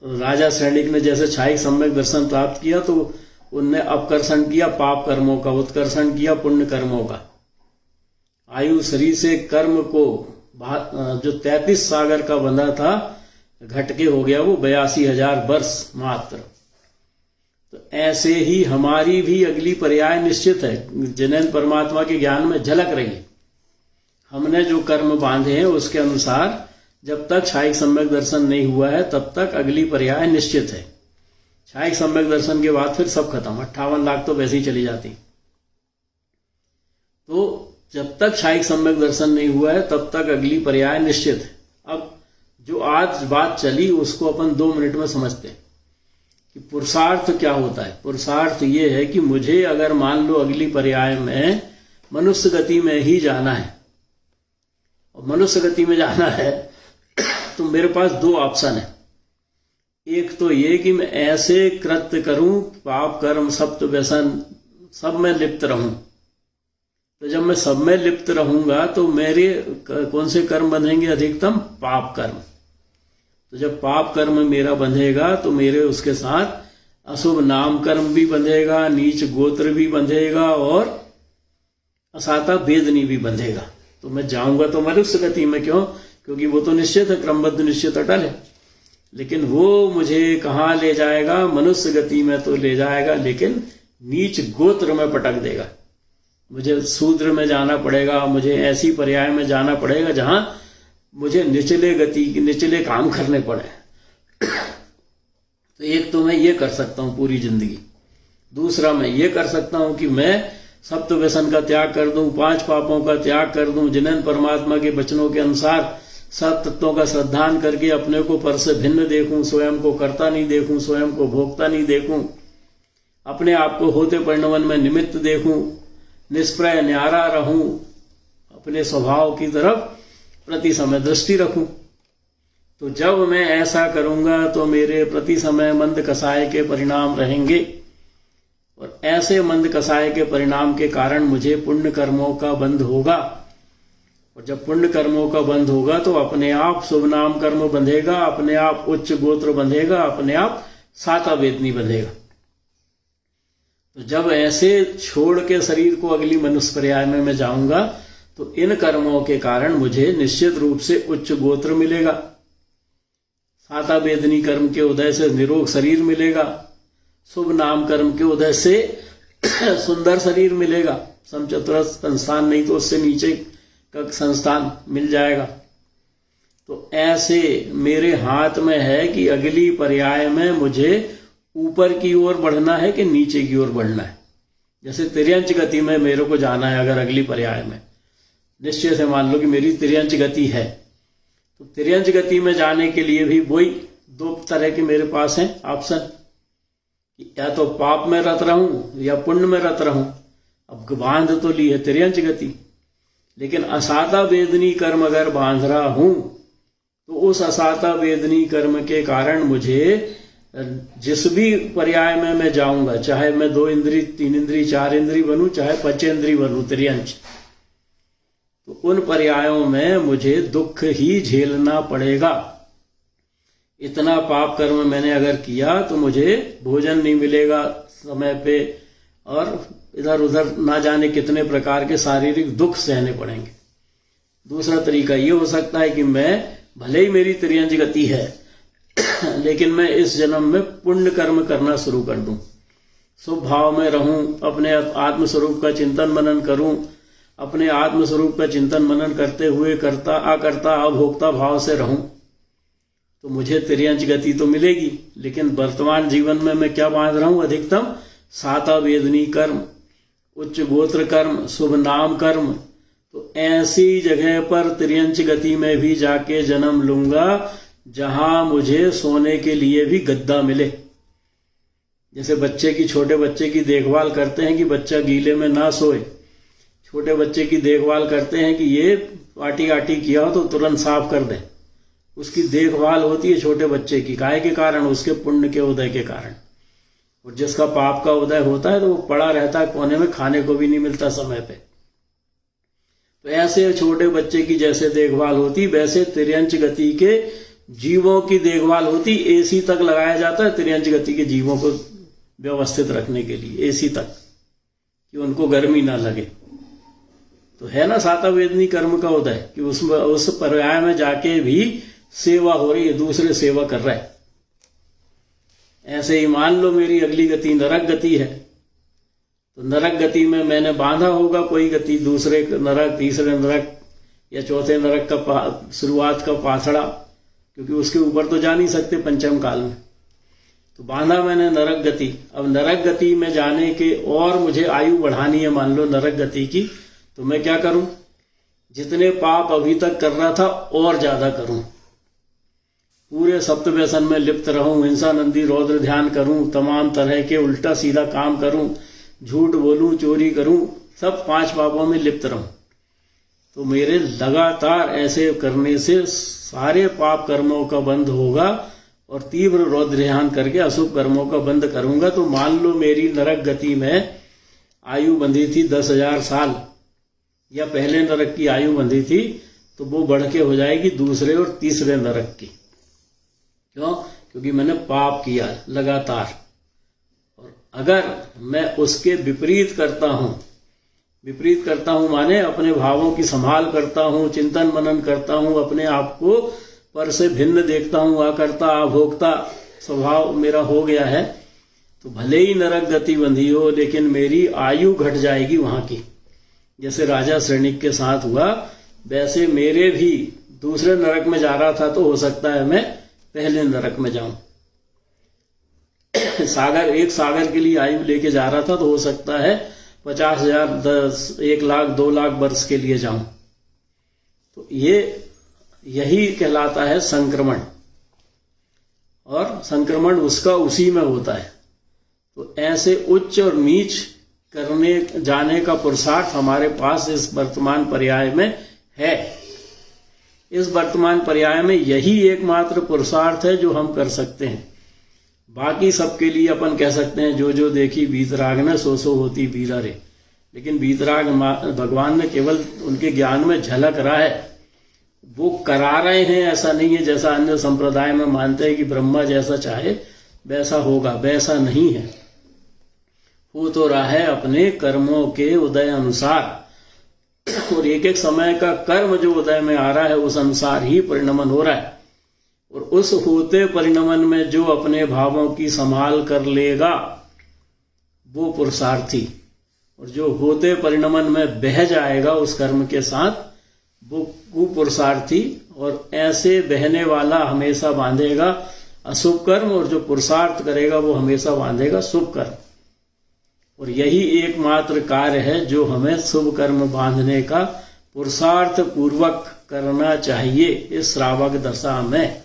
राजा सैनिक ने जैसे छायिक सम्यक दर्शन प्राप्त किया तो उनने अपकर्षण किया पाप कर्मों का, उत्कर्षण किया पुण्य कर्मों का। आयु शरीर से कर्म को जो 33 सागर का बंधा था घटके हो गया वो 82,000 वर्ष मात्र। तो ऐसे ही हमारी भी अगली पर्याय निश्चित है, जिन्हें परमात्मा के ज्ञान में झलक रही है। हमने जो कर्म बांधे हैं उसके अनुसार जब तक छायिक सम्यक दर्शन नहीं हुआ है तब तक अगली पर्याय निश्चित है। छायिक सम्यक दर्शन के बाद फिर सब खत्म, 58 लाख तो वैसे ही चली जाती। तो जब तक छायिक सम्यक दर्शन नहीं हुआ है तब तक अगली पर्याय निश्चित है। अब जो आज बात चली उसको अपन 2 मिनट में समझते हैं कि पुरुषार्थ क्या होता है। पुरुषार्थ ये है कि मुझे अगर मान लो अगली पर्याय में मनुष्य गति में ही जाना है, और मनुष्य गति में जाना है तो मेरे पास 2 ऑप्शन है। एक तो ये कि मैं ऐसे कृत्य करूं, पाप कर्म सप्त व्यसन सब में लिप्त रहूं। तो जब मैं सब में लिप्त रहूंगा तो मेरे कौन से कर्म बंधेंगे अधिकतम? पाप कर्म। तो जब पाप कर्म मेरा बंधेगा तो मेरे उसके साथ अशुभ नाम कर्म भी बंधेगा, नीच गोत्र भी बंधेगा और असाता वेदनी भी बंधेगा। तो मैं जाऊंगा तो मनुष्य गति में, क्यों? क्योंकि वो तो निश्चित है, क्रमबद्ध निश्चित अटल है। लेकिन वो मुझे कहाँ ले जाएगा? मनुष्य गति में तो ले जाएगा, लेकिन नीच गोत्र में पटक देगा। मुझे शूद्र में जाना पड़ेगा, मुझे ऐसी पर्याय में जाना पड़ेगा जहां मुझे निचले काम करने पड़े। तो एक तो मैं ये कर सकता हूं पूरी जिंदगी, दूसरा मैं ये कर सकता हूं कि मैं सप्त व्यसन का त्याग कर दूं, 5 पापों का त्याग कर दूं, जिन्हें परमात्मा के वचनों के अनुसार सब तत्वों का श्रद्धान करके अपने को पर से भिन्न देखूं, स्वयं को करता नहीं देखूं, स्वयं को भोगता नहीं देखूं, अपने आप को होते परिणमन में निमित्त देखूं, निष्प्रय न्यारा रहूं, अपने स्वभाव की तरफ प्रति समय दृष्टि रखूं। तो जब मैं ऐसा करूंगा तो मेरे प्रति समय मंद कसाय के परिणाम रहेंगे, और ऐसे मंद कसाय के परिणाम के कारण मुझे पुण्य कर्मों का बंध होगा। और जब पुण्य कर्मों का बंध होगा तो अपने आप शुभ नाम कर्म बंधेगा, अपने आप उच्च गोत्र बंधेगा, अपने आप साता वेदनी बंधेगा। तो जब ऐसे छोड़ के शरीर को अगली मनुष्य पर्याय में मैं जाऊंगा तो इन कर्मों के कारण मुझे निश्चित रूप से उच्च गोत्र मिलेगा, साता वेदनी कर्म के उदय से निरोग शरीर मिलेगा, शुभ नाम कर्म के उदय से सुंदर शरीर मिलेगा, समचतुरस्र संस्थान नहीं तो उससे नीचे का संस्थान मिल जाएगा। तो ऐसे मेरे हाथ में है कि अगली पर्याय में मुझे ऊपर की ओर बढ़ना है कि नीचे की ओर बढ़ना है। जैसे तिर्यंच गति में मेरे को जाना है, अगर अगली पर्याय में निश्चय से मान लो कि मेरी तिर्यंच गति है, तो तिर्यंच गति में जाने के लिए भी वही दो तरह के मेरे पास हैं ऑप्शन, या तो पाप में रत रहूं या पुण्य में रत रहूं। अब बांध तो ली है तिर्यंच गति, लेकिन असाता वेदनी कर्म अगर बांध रहा हूं तो उस असाता वेदनी कर्म के कारण मुझे जिस भी पर्याय में मैं जाऊंगा, चाहे मैं 2 इंद्री 3 इंद्री 4 इंद्री बनूं, चाहे 5 इंद्री बनूं तिर्यंच, तो उन पर्यायों में मुझे दुख ही झेलना पड़ेगा। इतना पाप कर्म मैंने अगर किया तो मुझे भोजन नहीं मिलेगा समय पे, और इधर उधर ना जाने कितने प्रकार के शारीरिक दुख सहने पड़ेंगे। दूसरा तरीका ये हो सकता है कि मैं भले ही मेरी तिर्यंच गति है लेकिन मैं इस जन्म में पुण्य कर्म करना शुरू कर दूं, शुभ भाव में रहूं, अपने आत्मस्वरूप का चिंतन मनन करूं, अपने आत्मस्वरूप का चिंतन मनन करते हुए करता अकर्ता अभोक्ता भाव से रहूं, तो मुझे तिर्यंच गति तो मिलेगी। लेकिन वर्तमान जीवन में मैं क्या बांध रहा हूं? अधिकतम साता वेदनी कर्म, उच्च गोत्र कर्म, शुभ नाम कर्म। तो ऐसी जगह पर तिर्यंच गति में भी जाके जन्म लूंगा जहां मुझे सोने के लिए भी गद्दा मिले। जैसे बच्चे की, छोटे बच्चे की देखभाल करते हैं कि बच्चा गीले में ना सोए, छोटे बच्चे की देखभाल करते हैं कि ये आटी आटी किया हो तो तुरंत साफ कर दें, उसकी देखभाल होती है छोटे बच्चे की। काहे के कारण? उसके पुण्य के उदय के कारण। और जिसका पाप का उदय होता है तो वो पड़ा रहता है कोने में, खाने को भी नहीं मिलता समय पे। तो ऐसे छोटे बच्चे की जैसे देखभाल होती, वैसे तिर्यंच गति के जीवों की देखभाल होती। एसी तक लगाया जाता है तिर्यंच गति के जीवों को व्यवस्थित रखने के लिए, एसी तक, कि उनको गर्मी ना लगे। तो है ना साता वेदनी कर्म का उदय कि उस पर्याय में जाके भी सेवा हो रही है, दूसरे सेवा कर रहा है। ऐसे ही मान लो मेरी अगली गति नरक गति है, तो नरक गति में मैंने बांधा होगा कोई गति, दूसरे नरक, तीसरे नरक या चौथे नरक का शुरुआत का पाथड़ा, क्योंकि उसके ऊपर तो जा नहीं सकते पंचम काल में। तो बांधा मैंने नरक गति। अब नरक गति में जाने के और मुझे आयु बढ़ानी है मान लो नरक गति की, तो मैं क्या करूं? जितने पाप अभी तक कर रहा था और ज्यादा करूं, पूरे सप्त व्यसन में लिप्त रहूं, हिंसा नंदी रौद्र ध्यान करूं, तमाम तरह के उल्टा सीधा काम करूं, झूठ बोलूं, चोरी करूं, सब 5 पापों में लिप्त रहूं। तो मेरे लगातार ऐसे करने से सारे पाप कर्मों का बंद होगा और तीव्र रौद्र ध्यान करके अशुभ कर्मों का बंद करूंगा। तो मान लो मेरी नरक गति में आयु बंधी थी 10,000 साल, या पहले नरक की आयु बंधी थी, तो वो बढ़ के हो जाएगी दूसरे और तीसरे नरक की। क्यों? क्योंकि मैंने पाप किया लगातार। और अगर मैं उसके विपरीत करता हूं माने अपने भावों की संभाल करता हूं, चिंतन मनन करता हूं, अपने आप को पर से भिन्न देखता हूं, अकर्ता अभोक्ता स्वभाव मेरा हो गया है, तो भले ही नरक गति बंधी हो लेकिन मेरी आयु घट जाएगी वहां की। जैसे राजा श्रेणिक के साथ हुआ, वैसे मेरे भी दूसरे नरक में जा रहा था तो हो सकता है मैं पहले नरक में जाऊं। एक सागर के लिए आयु लेके जा रहा था तो हो सकता है 50,000, 10, 1 लाख, 2 लाख वर्ष के लिए जाऊं। तो यही कहलाता है संक्रमण, और संक्रमण उसका उसी में होता है। तो ऐसे उच्च और नीच करने जाने का पुरुषार्थ हमारे पास इस वर्तमान पर्याय में है। इस वर्तमान पर्याय में यही एकमात्र पुरुषार्थ है जो हम कर सकते हैं। बाकी सबके लिए अपन कह सकते हैं जो जो देखी बीतराग न सो सो होती बीरा रे, लेकिन बीतराग भगवान ने केवल उनके ज्ञान में झलक रहा है, वो करा रहे हैं ऐसा नहीं है जैसा अन्य संप्रदाय में मानते हैं कि ब्रह्मा जैसा चाहे वैसा होगा, वैसा नहीं है। हो तो रहा है अपने कर्मों के उदय अनुसार, और एक एक समय का कर्म जो उदय में आ रहा है उस अनुसार ही परिणमन हो रहा है। और उस होते परिणमन में जो अपने भावों की संभाल कर लेगा वो पुरुषार्थी, और जो होते परिणमन में बह जाएगा उस कर्म के साथ वो कुपुरुषार्थी। और ऐसे बहने वाला हमेशा बांधेगा अशुभ कर्म, और जो पुरुषार्थ करेगा वो हमेशा बांधेगा शुभ कर्म। और यही एकमात्र कार्य है जो हमें शुभ कर्म बांधने का पुरुषार्थ पूर्वक करना चाहिए इस श्रावक दशा में।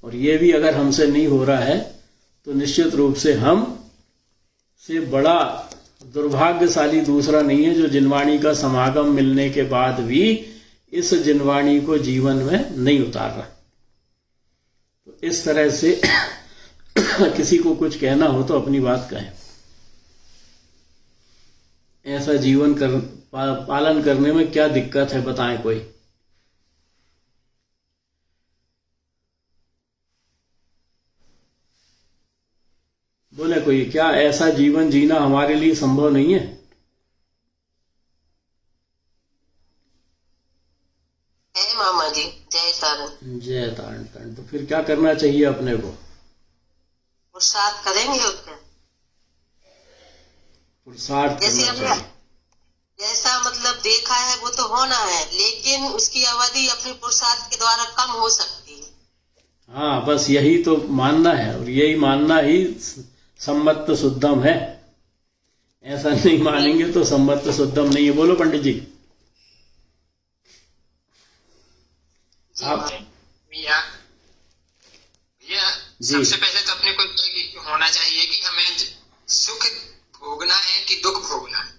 और ये भी अगर हमसे नहीं हो रहा है तो निश्चित रूप से हम से बड़ा दुर्भाग्यशाली दूसरा नहीं है जो जिनवाणी का समागम मिलने के बाद भी इस जिनवाणी को जीवन में नहीं उतार रहा। तो इस तरह से किसी को कुछ कहना हो तो अपनी बात कहें। ऐसा जीवन पालन करने में क्या दिक्कत है, बताएं कोई। बोले कोई, क्या ऐसा जीवन जीना हमारे लिए संभव नहीं है? मामा जी, जय तारण। जय तारण। तो फिर क्या करना चाहिए अपने को? पुरुषार्थ करेंगे उसका, पुरुषार्थ करना चाहिए। जैसा मतलब देखा है वो तो होना है, लेकिन उसकी अवधि अपने पुरुषार्थ के द्वारा कम हो सकती है। हाँ, बस यही तो मानना है, और यही मानना ही सम्मत शुद्धम है। ऐसा नहीं मानेंगे तो सम्मत शुद्धम नहीं है। बोलो पंडित जी। आप भैया सबसे पहले तो अपने को होना चाहिए कि हमें सुख भोगना है कि दुख भोगना है।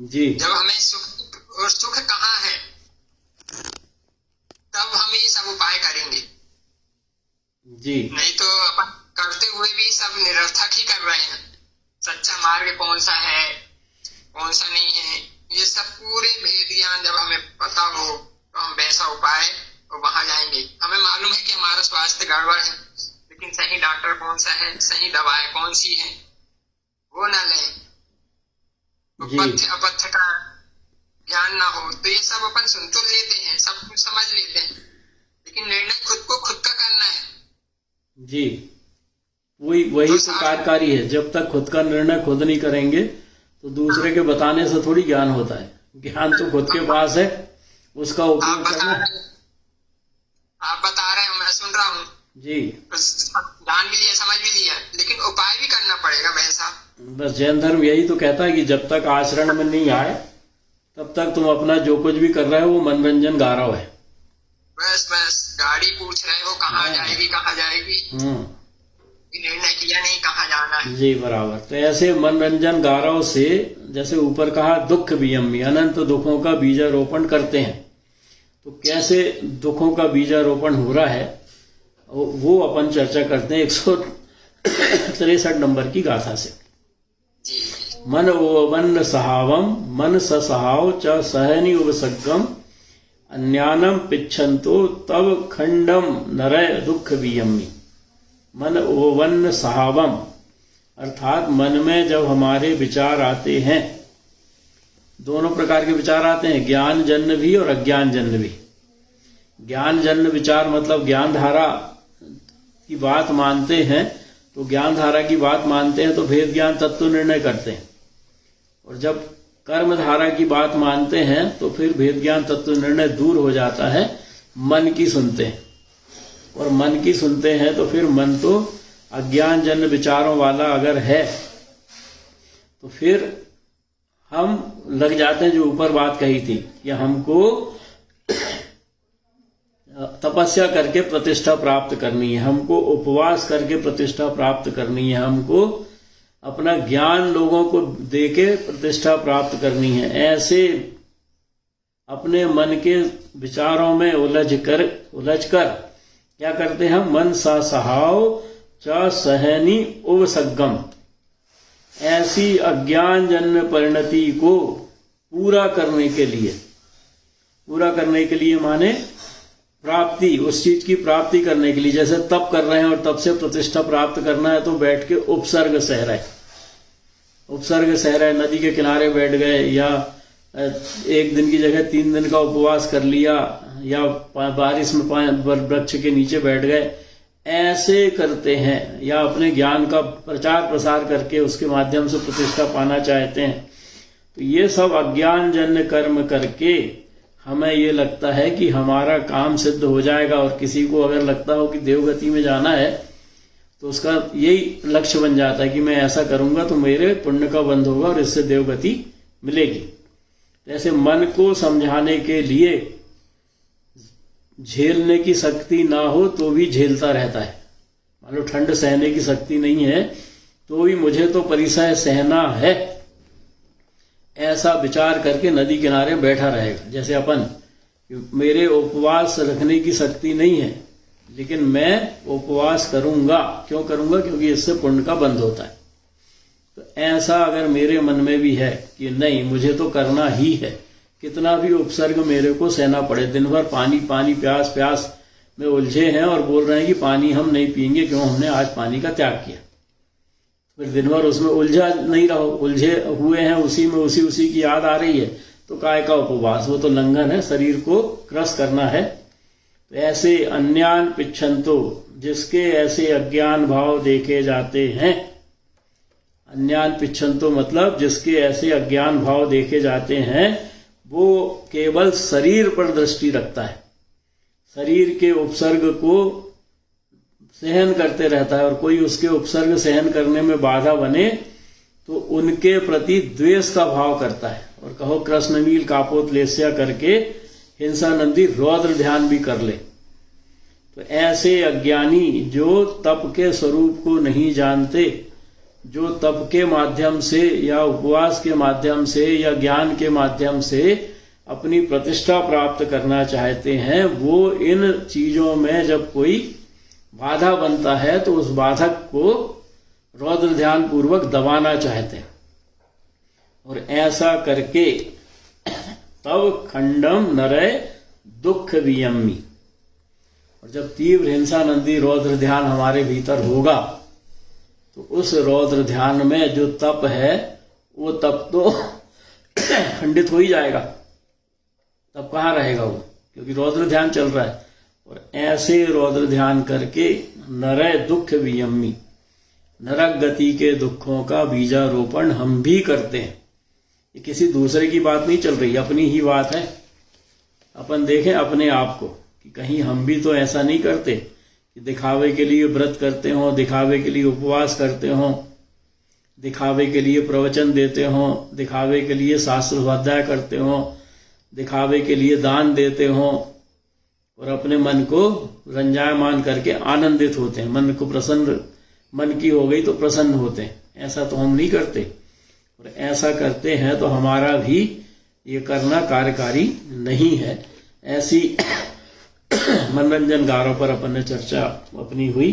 जी। जब हमें सुख, और सुख कहाँ है, तब हम ये सब उपाय करेंगे। जी। नहीं तो अपन करते हुए भी सब निरर्थक ही कर रहे हैं। सच्चा मार्ग कौन सा है, कौन सा नहीं है, ये सब पूरे भेद ज्ञान जब हमें पता हो तो हम वैसा उपाय तो वहां जाएंगे। हमें मालूम है कि हमारा स्वास्थ्य गड़बड़ है, लेकिन सही डॉक्टर कौन सा है, सही दवाएं कौन सी है, वो ना लें। तो पथ्य अपथ्य का ज्ञान ना हो तो ये सब अपन सुन तो लेते हैं, सब कुछ समझ लेते हैं, लेकिन निर्णय खुद को खुद का करना है। जी, वही तो कार्यकारी है। जब तक खुद का निर्णय खुद नहीं करेंगे तो दूसरे के बताने से थोड़ी ज्ञान होता है। ज्ञान तो खुद के पास है, उसका उपयोग करना। आप बता रहे हो, मैं सुन रहा हूँ जी। जान भी लिया, समझ भी लिया, लेकिन उपाय भी करना पड़ेगा वैसा। बस जैन धर्म यही तो कहता है कि जब तक आचरण में नहीं आए तब तक तुम अपना जो कुछ भी कर रहे हो वो मनोरंजन गारव है। बस गाड़ी पूछ रहे हो कहाँ जाएगी, कहाँ जाएगी, निर्णय किया नहीं कहाँ जाना है। जी बराबर। तो ऐसे मनोरंजन गारव से, जैसे ऊपर कहा, दुख बीजम, अनंत दुखों का बीजारोपण करते हैं। तो कैसे दुखों का बीजारोपण हो रहा है वो अपन चर्चा करते हैं 163 नंबर की गाथा से। मन ओवन सहावम मन सहाव च सहनि उपसर्गम अन्यानम पिच्छन्तो तब खंडम नरय दुख बीयमी। मन ओवन सहावम अर्थात मन में जब हमारे विचार आते हैं, दोनों प्रकार के विचार आते हैं, ज्ञान जन्य भी और अज्ञान जन्य भी। ज्ञान जन्य विचार मतलब ज्ञान धारा की बात मानते हैं, तो ज्ञान धारा की बात मानते हैं तो भेद ज्ञान तत्व निर्णय करते हैं। और जब कर्म धारा की बात मानते हैं तो फिर भेद ज्ञान तत्व निर्णय दूर हो जाता है, मन की सुनते हैं। और मन की सुनते हैं तो फिर मन तो अज्ञान जन्य विचारों वाला अगर है तो फिर हम लग जाते हैं, जो ऊपर बात कही थी कि हमको तपस्या करके प्रतिष्ठा प्राप्त करनी है, हमको उपवास करके प्रतिष्ठा प्राप्त करनी है, हमको अपना ज्ञान लोगों को देके प्रतिष्ठा प्राप्त करनी है। ऐसे अपने मन के विचारों में उलझकर क्या करते हैं, मन सा सहाव च सहनी उपसर्गम, ऐसी अज्ञान जन्य परिणति को पूरा करने के लिए माने प्राप्ति, उस चीज की प्राप्ति करने के लिए। जैसे तप कर रहे हैं और तप से प्रतिष्ठा प्राप्त करना है तो बैठ के उपसर्ग सह रहे, उपसर्ग सह रहे, नदी के किनारे बैठ गए, या एक दिन की जगह 3 दिन का उपवास कर लिया, या बारिश में वृक्ष के नीचे बैठ गए, ऐसे करते हैं, या अपने ज्ञान का प्रचार प्रसार करके उसके माध्यम से प्रतिष्ठा पाना चाहते हैं, तो ये सब अज्ञान जन्य कर्म करके हमें ये लगता है कि हमारा काम सिद्ध हो जाएगा। और किसी को अगर लगता हो कि देवगति में जाना है तो उसका यही लक्ष्य बन जाता है कि मैं ऐसा करूंगा तो मेरे पुण्य का बंध होगा और इससे देवगति मिलेगी। ऐसे मन को समझाने के लिए झेलने की शक्ति ना हो तो भी झेलता रहता है। मान लो ठंड सहने की शक्ति नहीं है तो भी मुझे तो परिसह सहना है, ऐसा विचार करके नदी किनारे बैठा रहेगा। जैसे अपन, मेरे उपवास रखने की शक्ति नहीं है लेकिन मैं उपवास करूंगा। क्यों करूंगा? क्योंकि इससे पुण्य का बंध होता है। तो ऐसा अगर मेरे मन में भी है कि नहीं मुझे तो करना ही है, कितना भी उपसर्ग मेरे को सहना पड़े, दिन भर पानी पानी प्यास प्यास में उलझे हैं और बोल रहे हैं कि पानी हम नहीं पिएंगे, क्यों? हमने आज पानी का त्याग किया। फिर दिन भर उसमें उलझा नहीं रहो, उलझे हुए हैं उसी में, उसी की याद आ रही है, तो काय का उपवास? वो तो लंघन है, शरीर को क्रस करना है। तो ऐसे अन्यान पिच्छन्तो, जिसके ऐसे अज्ञान भाव देखे जाते हैं, अन्यान पिच्छन्तो मतलब जिसके ऐसे अज्ञान भाव देखे जाते हैं, वो केवल शरीर पर दृष्टि रखता है, शरीर के उपसर्ग को सहन करते रहता है, और कोई उसके उपसर्ग सहन करने में बाधा बने तो उनके प्रति द्वेष का भाव करता है। और कहो कृष्ण नील कापोत लेस्या करके हिंसा नंदी रौद्र ध्यान भी कर ले। तो ऐसे अज्ञानी जो तप के स्वरूप को नहीं जानते, जो तप के माध्यम से या उपवास के माध्यम से या ज्ञान के माध्यम से अपनी प्रतिष्ठा प्राप्त करना चाहते हैं, वो इन चीजों में जब कोई बाधा बनता है तो उस बाधक को रौद्र ध्यान पूर्वक दबाना चाहते हैं। और ऐसा करके तब खंडम नरय दुख वियम्मी, और जब तीव्र हिंसा नंदी रौद्र ध्यान हमारे भीतर होगा तो उस रौद्र ध्यान में जो तप है वो तप तो खंडित हो ही जाएगा। तब कहाँ रहेगा वो? क्योंकि रौद्र ध्यान चल रहा है। और ऐसे रौद्र ध्यान करके नरय दुख वियम्मी, नरक गति के दुखों का बीजारोपण हम भी करते हैं। ये किसी दूसरे की बात नहीं चल रही, अपनी ही बात है। अपन देखें अपने आप को कि कहीं हम भी तो ऐसा नहीं करते कि दिखावे के लिए व्रत करते हों, दिखावे के लिए उपवास करते हों, दिखावे के लिए प्रवचन देते हों, दिखावे के लिए शास्त्र स्वाध्याय करते हों, दिखावे के लिए दान देते हों, और अपने मन को रंजायमान करके आनंदित होते हैं। मन को प्रसन्न, मन की हो गई तो प्रसन्न होते हैं। ऐसा तो हम नहीं करते, और ऐसा करते हैं तो हमारा भी ये करना कार्यकारी नहीं है। ऐसी मनोरंजन गारों पर अपन ने चर्चा अपनी हुई।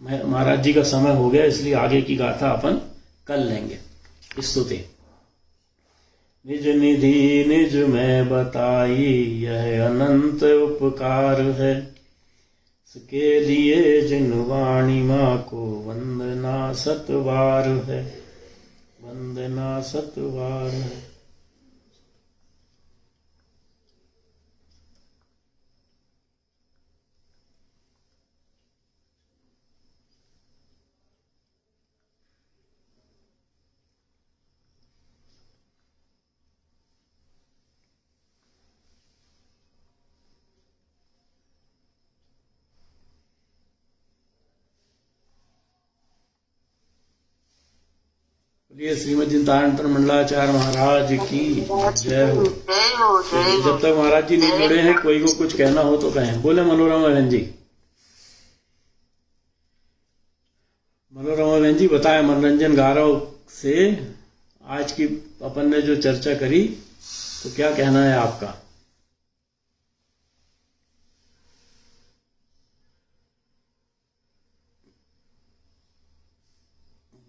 महाराज जी का समय हो गया, इसलिए आगे की गाथा अपन कल लेंगे। स्तुति। निज निधि निज में बताई, यह अनंत उपकार है, इसके लिए जिन वाणी माँ को वंदना सतवार है, वंदना सतवार है। श्रीमद चिंतामणि मंडलाचार्य महाराज की जय हो। जब तक महाराज जी नहीं जुड़े हैं, कोई को कुछ कहना हो तो कहें। बोले मनोरमा बहन जी। मनोरमा बहन जी बताए, मनोरंजन गारव से आज की अपन ने जो चर्चा करी तो क्या कहना है आपका?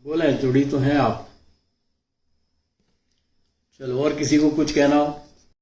बोले जुड़ी तो हैं आप। चलो, और किसी को कुछ कहना हो?